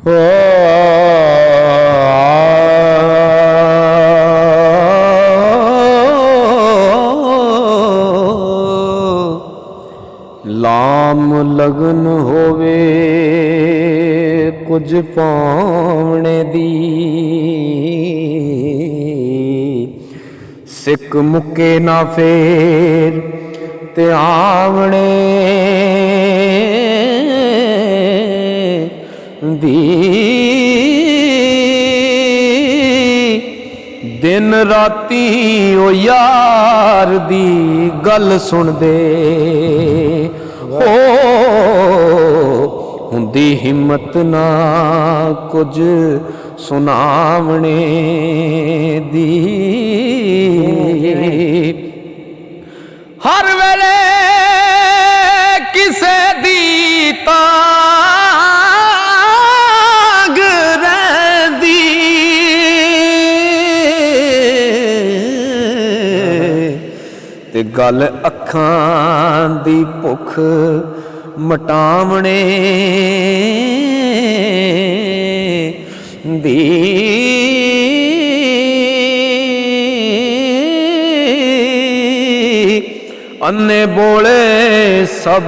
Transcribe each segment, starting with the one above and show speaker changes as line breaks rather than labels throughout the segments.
हो लाम लगन होवे कुछ पावने दी, सिक मुके ना फेर ते आवने दी। दिन राती ओ यार दी गल सुन दे, हो हुंदी हिम्मत ना कुछ सुनावने दी। हर वेले किसे दी तांग रहिंदी, ते गल अखां दी भुख मटावने दी। अन्ने बोले सब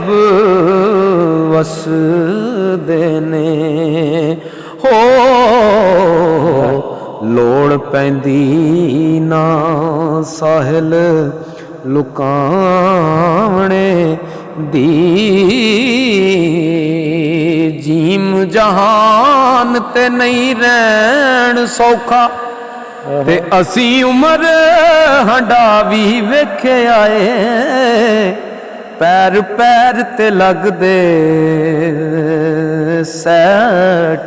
वसदे ने, हो लोड़ पैंदी ना साहिल लुकावने दी। जीम जहान ते नहीं रहन सौखा, ते असी उमर हंडावी वेखे आए, पैर पैर ते लगदे सै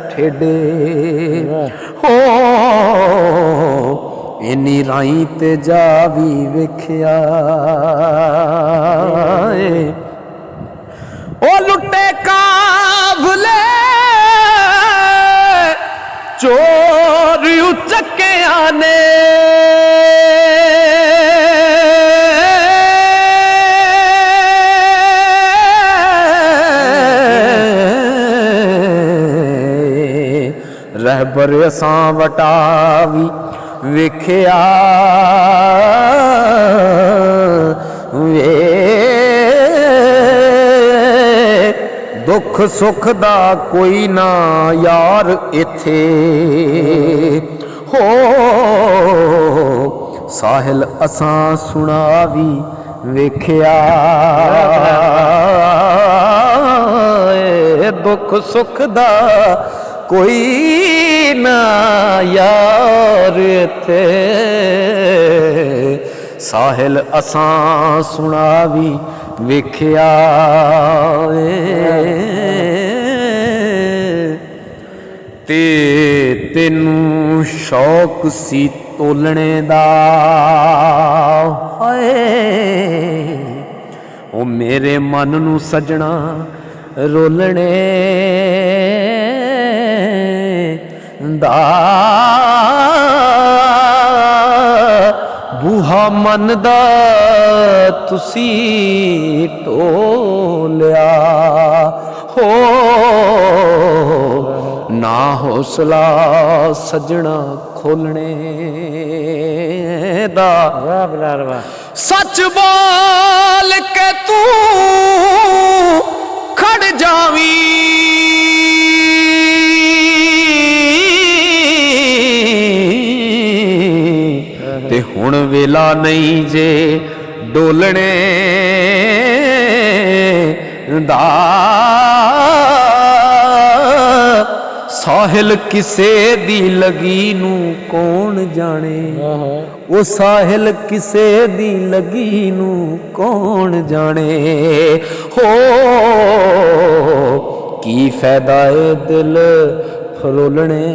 ठेडे, हो इन्नी राई ते जा भी वेख्या। ओ लुटे काफले चोर उचक्किया ने, रहबर असां वटावी वेख्या वे, दुख सुख दा कोई ना यार इथे, हो साहिल असां सुनावी वेख्या। दुख सुख दा कोई ना यार इथे, साहिल असां सुनावी वेख्या। ते तेनू शौक सी तोलने दा, हाय ओ मेरे मन नू सजना रोलने दा। बूहा मन दा तुसी टोलिया, हो ना हौसला सजना खोलने दा। सच बोल के तू खड़ जावी, ते हुण वेला नहीं जे डोलने दा। साहिल किसे दी लगी नू कौन जाने, वो साहिल किसे दी लगी नू कौन जाने, हो की फायदा ए दिल फरोलने